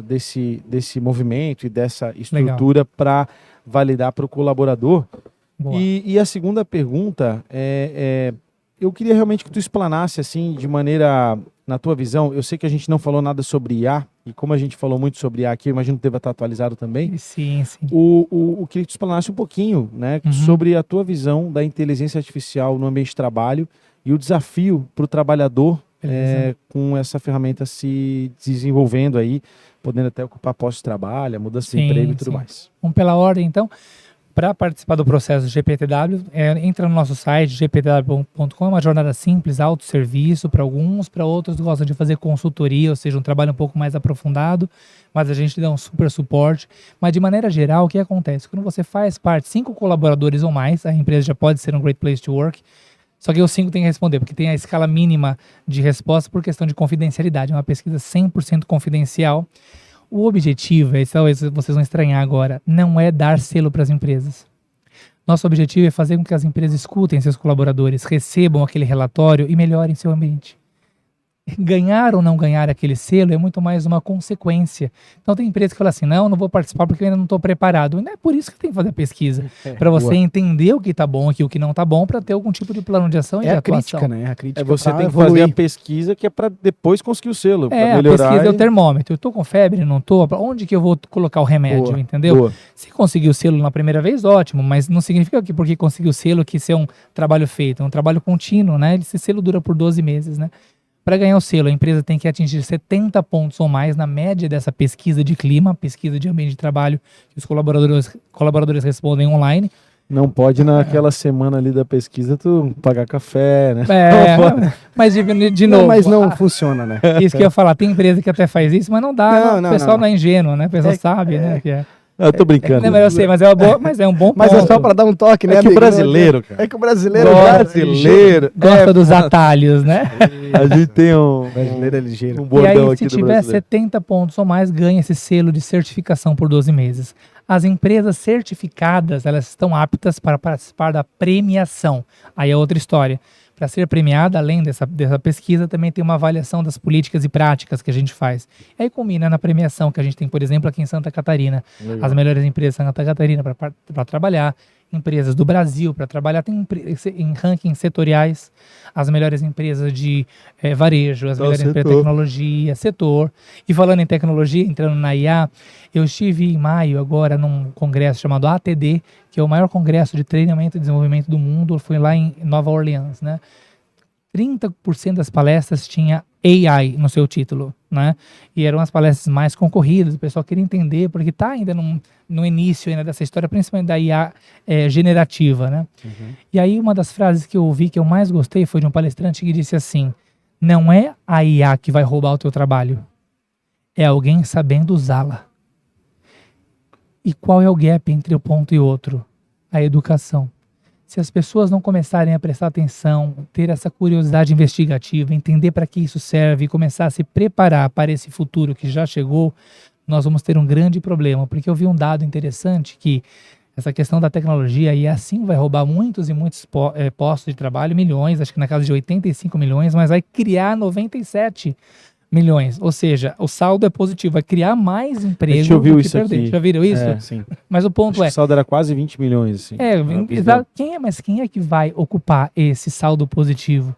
Desse movimento e dessa estrutura para validar para o colaborador. E a segunda pergunta eu queria realmente que tu explanasse assim, de maneira, na tua visão, eu sei que a gente não falou nada sobre IA, e como a gente falou muito sobre IA aqui, eu imagino que deva estar atualizado também. Sim. Eu queria que tu explanasse um pouquinho, né, sobre a tua visão da inteligência artificial no ambiente de trabalho e o desafio para o trabalhador com essa ferramenta se desenvolvendo aí, podendo até ocupar postos de trabalho, a mudança de emprego e tudo mais. Vamos pela ordem, então. Para participar do processo GPTW, entra no nosso site, gptw.com, é uma jornada simples, autosserviço para alguns, para outros gostam de fazer consultoria, ou seja, um trabalho um pouco mais aprofundado, mas a gente dá um super suporte. Mas de maneira geral, o que acontece? Quando você faz parte, 5 colaboradores ou mais, a empresa já pode ser um Great Place to Work, só que os 5 têm que responder, porque tem a escala mínima de resposta por questão de confidencialidade, é uma pesquisa 100% confidencial. O objetivo, talvez vocês vão estranhar agora, não é dar selo para as empresas. Nosso objetivo é fazer com que as empresas escutem seus colaboradores, recebam aquele relatório e melhorem seu ambiente. Ganhar ou não ganhar aquele selo é muito mais uma consequência. Então tem empresas que falam assim, não vou participar porque eu ainda não estou preparado. Não é por isso que tem que fazer a pesquisa. Para você entender o que está bom e o que não está bom, para ter algum tipo de plano de ação e de atuação. Crítica, né? A crítica você tem que fazer a pesquisa que é para depois conseguir o selo. A pesquisa é o termômetro. Eu estou com febre, não estou? Onde que eu vou colocar o remédio, entendeu? Se conseguir o selo na primeira vez, ótimo, mas não significa que porque conseguiu o selo que isso é um trabalho feito. É um trabalho contínuo, né? Esse selo dura por 12 meses, né? Para ganhar o selo, a empresa tem que atingir 70 pontos ou mais na média dessa pesquisa de clima, pesquisa de ambiente de trabalho, que os colaboradores respondem online. Não pode naquela semana ali da pesquisa tu pagar café, né? Mas de novo... Não, mas não funciona, né? Isso que eu ia falar, tem empresa que até faz isso, mas não dá. O pessoal não é ingênuo, né? O pessoal sabe, né? Que Eu tô brincando. Não, mas eu sei, mas é um bom ponto. Mas é só para dar um toque, né? É que o brasileiro, cara. É que o brasileiro gosta dos atalhos, né? A gente tem um brasileiro é ligeiro. Um bordão e aí, aqui se tiver 70 pontos ou mais, ganha esse selo de certificação por 12 meses. As empresas certificadas, elas estão aptas para participar da premiação. Aí é outra história. Para ser premiada, além dessa pesquisa, também tem uma avaliação das políticas e práticas que a gente faz. E aí combina na premiação que a gente tem, por exemplo, aqui em Santa Catarina. Legal. As melhores empresas de Santa Catarina para trabalhar, empresas do Brasil para trabalhar, tem em rankings setoriais, as melhores empresas de varejo, as melhores empresas de tecnologia, setor. E falando em tecnologia, entrando na IA, eu estive em maio agora num congresso chamado ATD, que é o maior congresso de treinamento e desenvolvimento do mundo, foi lá em Nova Orleans, né? 30% das palestras tinha AI no seu título, né? E eram as palestras mais concorridas, o pessoal queria entender, porque está ainda no início ainda dessa história, principalmente da IA generativa, né? E aí uma das frases que eu ouvi, que eu mais gostei, foi de um palestrante que disse assim, não é a IA que vai roubar o teu trabalho, é alguém sabendo usá-la. E qual é o gap entre um ponto e outro? A educação. Se as pessoas não começarem a prestar atenção, ter essa curiosidade investigativa, entender para que isso serve e começar a se preparar para esse futuro que já chegou, nós vamos ter um grande problema. Porque eu vi um dado interessante que essa questão da tecnologia e assim vai roubar muitos e muitos postos de trabalho, milhões, acho que na casa de 85 milhões, mas vai criar 97 milhões. Ou seja, o saldo é positivo, vai criar mais emprego do que isso perder. Aqui. Já viram isso? Sim. Mas o ponto o saldo era quase 20 milhões. Assim. Exato. Quem é que vai ocupar esse saldo positivo?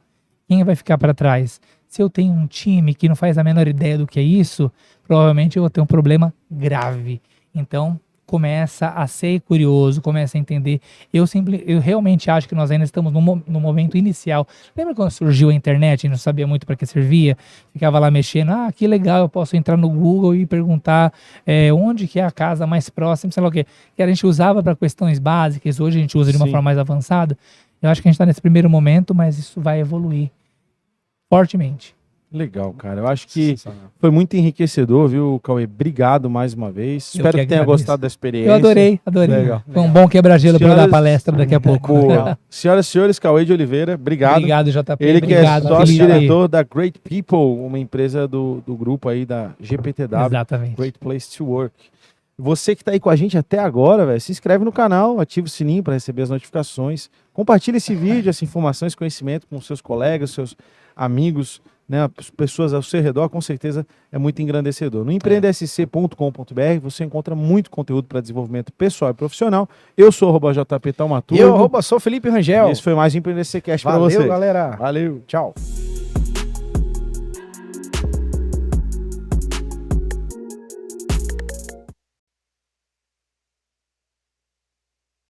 Quem vai ficar para trás? Se eu tenho um time que não faz a menor ideia do que é isso, provavelmente eu vou ter um problema grave. Então, começa a ser curioso, começa a entender. Eu realmente acho que nós ainda estamos no momento inicial. Lembra quando surgiu a internet e não sabia muito para que servia? Ficava lá mexendo, que legal, eu posso entrar no Google e perguntar onde que é a casa mais próxima, sei lá o quê. Que a gente usava para questões básicas, hoje a gente usa de uma forma mais avançada. Eu acho que a gente está nesse primeiro momento, mas isso vai evoluir fortemente. Legal, cara. Eu acho que foi muito enriquecedor, viu, Cauê? Obrigado mais uma vez. Eu Espero que que tenha agradeço. gostado da experiência. Eu adorei. Legal. Foi um bom quebra-gelo para eu dar Senhoras- palestra daqui a pouco. Boa. Senhoras e senhores, Cauê de Oliveira, obrigado. Obrigado, JP. Ele que Obrigado, é Felipe. sócio-diretor da Great People, uma empresa do grupo aí da GPTW, Exatamente. Great Place to Work. Você que está aí com a gente até agora, velho, se inscreve no canal, ativa o sininho para receber as notificações. Compartilha esse vídeo, essa informação, esse conhecimento com seus colegas, seus amigos, né, as pessoas ao seu redor, com certeza é muito engrandecedor. No empreendesc.com.br você encontra muito conteúdo para desenvolvimento pessoal e profissional. Eu sou o @JP E Taumaturgo. eu, sou Felipe Rangel. E esse foi mais um Empreender Cast para Valeu, você. galera. Valeu. Tchau.